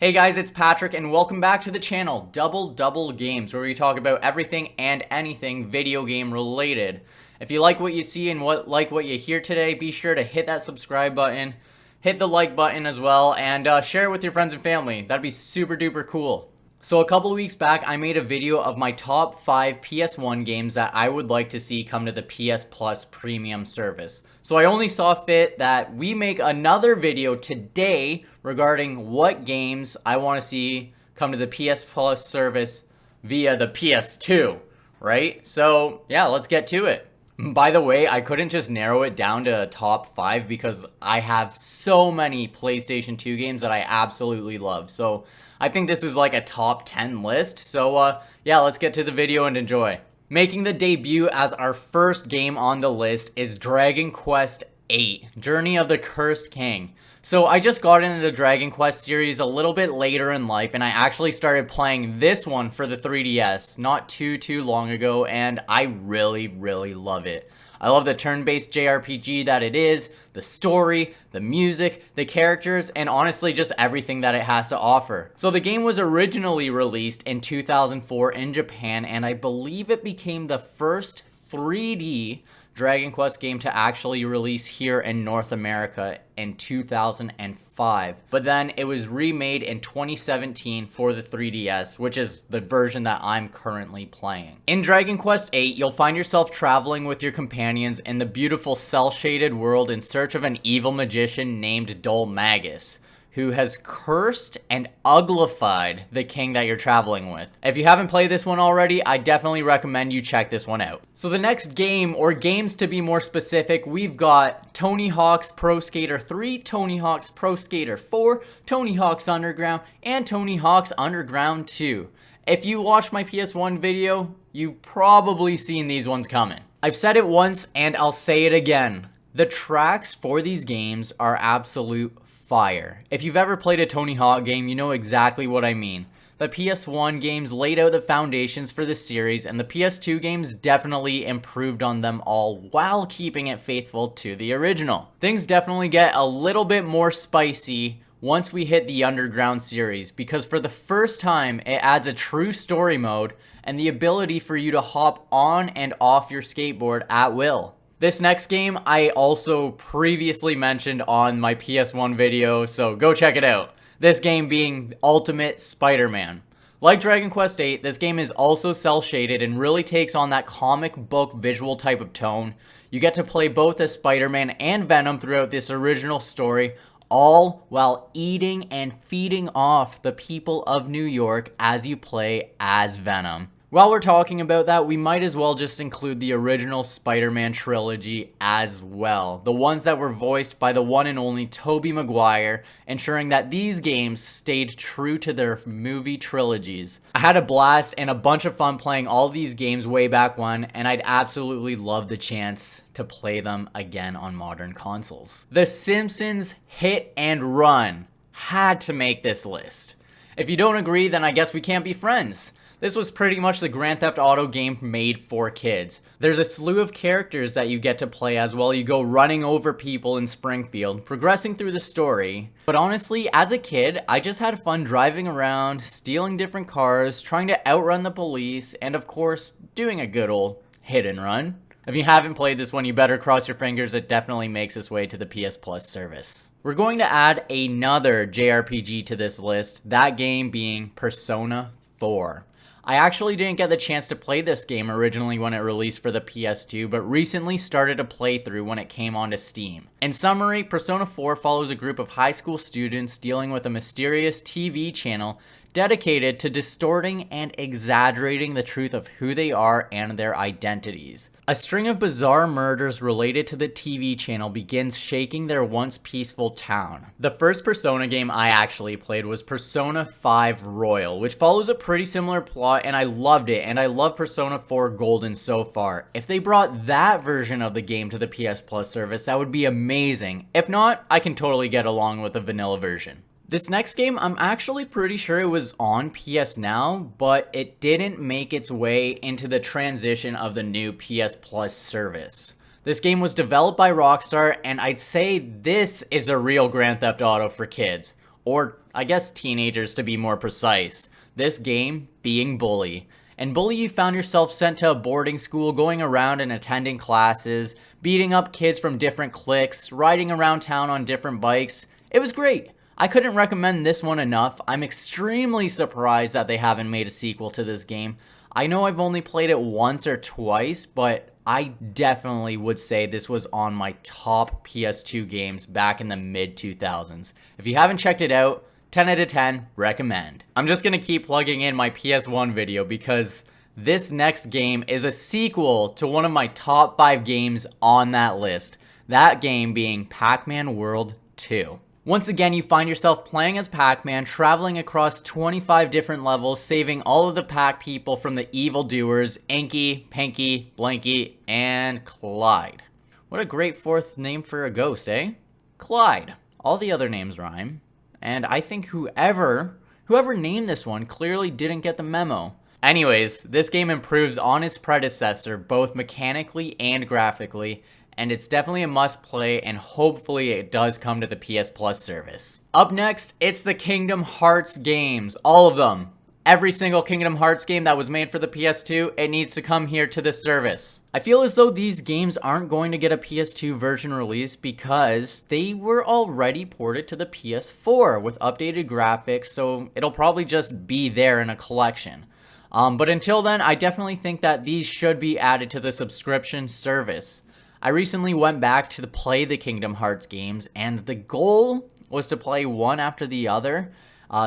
Hey guys, it's Patrick and welcome back to the channel, Double Games, where we talk about everything and anything video game related. If you like what you see and what you hear today, be sure to hit that subscribe button, hit the like button as well, and share it with your friends and family. That'd be super duper cool. So a couple of weeks back, I made a video of my top 5 PS1 games that I would like to see come to the PS Plus premium service. So I only saw fit that we make another video today regarding what games I want to see come to the PS Plus service via the PS2, right? So yeah, let's get to it. By the way, I couldn't just narrow it down to top 5 because I have so many PlayStation 2 games that I absolutely love. So I think this is like a top 10 list. So yeah, let's get to the video and enjoy. Making the debut as our first game on the list is Dragon Quest VIII, Journey of the Cursed King. So I just got into the Dragon Quest series a little bit later in life, and I actually started playing this one for the 3DS not too long ago, and I really love it. I love the turn-based JRPG that it is, the story, the music, the characters, and honestly just everything that it has to offer. So the game was originally released in 2004 in Japan, and I believe it became the first 3D Dragon Quest game to actually release here in North America in 2005. But then it was remade in 2017 for the 3DS, which is the version that I'm currently playing. In Dragon Quest VIII, you'll find yourself traveling with your companions in the beautiful cel-shaded world in search of an evil magician named Dol Magus, who has cursed and uglified the king that you're traveling with. If you haven't played this one already, I definitely recommend you check this one out. So the next game, or games to be more specific, we've got Tony Hawk's Pro Skater 3, Tony Hawk's Pro Skater 4, Tony Hawk's Underground, and Tony Hawk's Underground 2. If you watched my PS1 video, you've probably seen these ones coming. I've said it once and I'll say it again. The tracks for these games are absolute fire. If you've ever played a Tony Hawk game, you know exactly what I mean. The PS1 games laid out the foundations for the series, and the PS2 games definitely improved on them all while keeping it faithful to the original. Things definitely get a little bit more spicy once we hit the Underground series, because for the first time it adds a true story mode and the ability for you to hop on and off your skateboard at will. This next game I also previously mentioned on my PS1 video, so go check it out. This game being Ultimate SpiderMan. Like Dragon Quest VIII, this game is also cel-shaded and really takes on that comic book visual type of tone. You get to play both as Spider-Man and Venom throughout this original story, all while eating and feeding off the people of New York as you play as Venom. While we're talking about that, we might as well just include the original Spider-Man trilogy as well. The ones that were voiced by the one and only Tobey Maguire, ensuring that these games stayed true to their movie trilogies. I had a blast and a bunch of fun playing all these games way back when, and I'd absolutely love the chance to play them again on modern consoles. The Simpsons Hit and Run had to make this list. If you don't agree, then I guess we can't be friends. This was pretty much the Grand Theft Auto game made for kids. There's a slew of characters that you get to play as well. You go running over people in Springfield, progressing through the story. But honestly, as a kid, I just had fun driving around, stealing different cars, trying to outrun the police, and of course, doing a good old hit and run. If you haven't played this one, you better cross your fingers. It definitely makes its way to the PS Plus service. We're going to add another JRPG to this list, that game being Persona 4. I actually didn't get the chance to play this game originally when it released for the PS2, but recently started a playthrough when it came onto Steam. In summary, Persona 4 follows a group of high school students dealing with a mysterious TV channel dedicated to distorting and exaggerating the truth of who they are and their identities. A string of bizarre murders related to the TV channel begins shaking their once peaceful town. The first Persona game I actually played was Persona 5 Royal, which follows a pretty similar plot, and I loved it, and I love Persona 4 Golden so far. If they brought that version of the game to the PS Plus service, that would be amazing. If not, I can totally get along with the vanilla version. This next game, I'm actually pretty sure it was on PS Now, but it didn't make its way into the transition of the new PS Plus service. This game was developed by Rockstar, and I'd say this is a real Grand Theft Auto for kids. Or I guess teenagers to be more precise. This game being Bully. In Bully, you found yourself sent to a boarding school, going around and attending classes, beating up kids from different cliques, riding around town on different bikes. It was great. I couldn't recommend this one enough. I'm extremely surprised that they haven't made a sequel to this game. I know I've only played it once or twice, but I definitely would say this was on my top PS2 games back in the mid-2000s. If you haven't checked it out, 10 out of 10, recommend. I'm just gonna keep plugging in my PS1 video because this next game is a sequel to one of my top 5 games on that list. That game being Pacman World 2. Once again, you find yourself playing as Pac-Man, traveling across 25 different levels, saving all of the Pac people from the evildoers, Inky, Pinky, Blinky, and Clyde. What a great fourth name for a ghost, eh? Clyde. All the other names rhyme. And I think whoever named this one clearly didn't get the memo. Anyways, this game improves on its predecessor, both mechanically and graphically, and it's definitely a must play, and hopefully it does come to the PS Plus service. Up next, it's the Kingdom Hearts games. All of them. Every single Kingdom Hearts game that was made for the PS2, it needs to come here to the service. I feel as though these games aren't going to get a PS2 version release because they were already ported to the PS4 with updated graphics, so it'll probably just be there in a collection. But until then, I definitely think that these should be added to the subscription service. I recently went back to play the Kingdom Hearts games, and the goal was to play one after the other,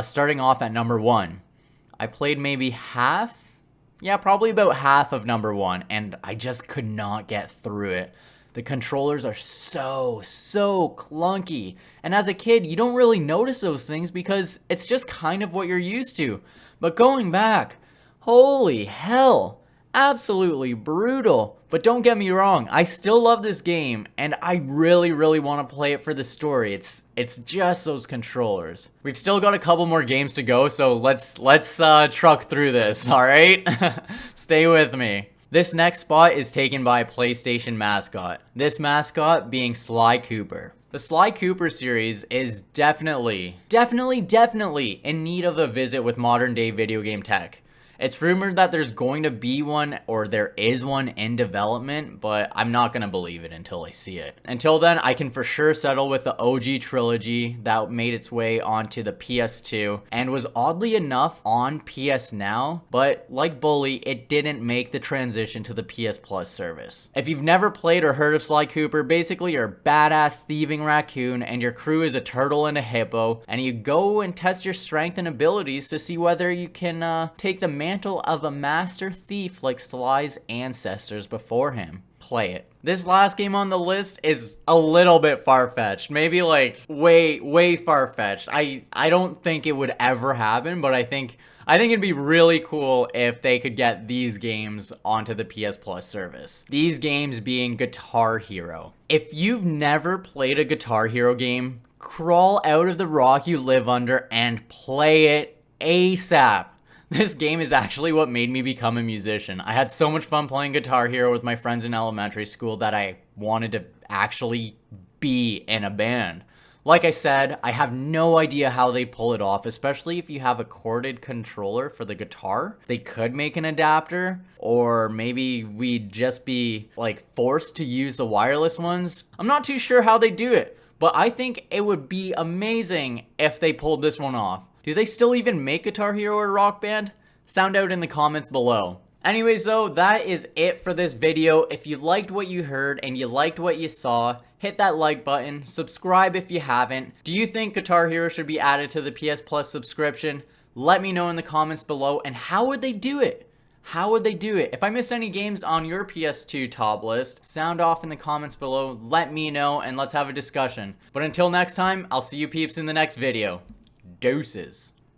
starting off at number 1. I played maybe half, probably about half of number 1, and I just could not get through it. The controllers are so clunky, and as a kid, you don't really notice those things because it's just kind of what you're used to. But going back, holy hell, absolutely brutal. But don't get me wrong, I still love this game, and I really want to play it for the story. It's just those controllers. We've still got a couple more games to go, so let's truck through this, alright? Stay with me. This next spot is taken by a PlayStation mascot. This mascot being Sly Cooper. The Sly Cooper series is definitely in need of a visit with modern day video game tech. It's rumored that there's going to be one, or there is one in development, but I'm not going to believe it until I see it. Until then, I can for sure settle with the OG trilogy that made its way onto the PS2 and was oddly enough on PS Now, but like Bully, it didn't make the transition to the PS Plus service. If you've never played or heard of Sly Cooper, basically you're a badass thieving raccoon and your crew is a turtle and a hippo, and you go and test your strength and abilities to see whether you can take the mantle of a master thief like Sly's ancestors before him. Play it. This last game on the list is a little bit far-fetched. Maybe like way far-fetched. I don't think it would ever happen, but I think it'd be really cool if they could get these games onto the PS Plus service. These games being Guitar Hero. If you've never played a Guitar Hero game, crawl out of the rock you live under and play it ASAP. This game is actually what made me become a musician. I had so much fun playing Guitar Hero with my friends in elementary school that I wanted to actually be in a band. Like I said, I have no idea how they pull it off, especially if you have a corded controller for the guitar. They could make an adapter, or maybe we'd just be like forced to use the wireless ones. I'm not too sure how they do it, but I think it would be amazing if they pulled this one off. Do they still even make Guitar Hero or Rock Band? Sound out in the comments below. Anyways though, that is it for this video. If you liked what you heard and you liked what you saw, hit that like button, subscribe if you haven't. Do you think Guitar Hero should be added to the PS Plus subscription? Let me know in the comments below, and how would they do it? How would they do it? If I missed any games on your PS2 top list, sound off in the comments below, let me know, and let's have a discussion. But until next time, I'll see you peeps in the next video. Deuces.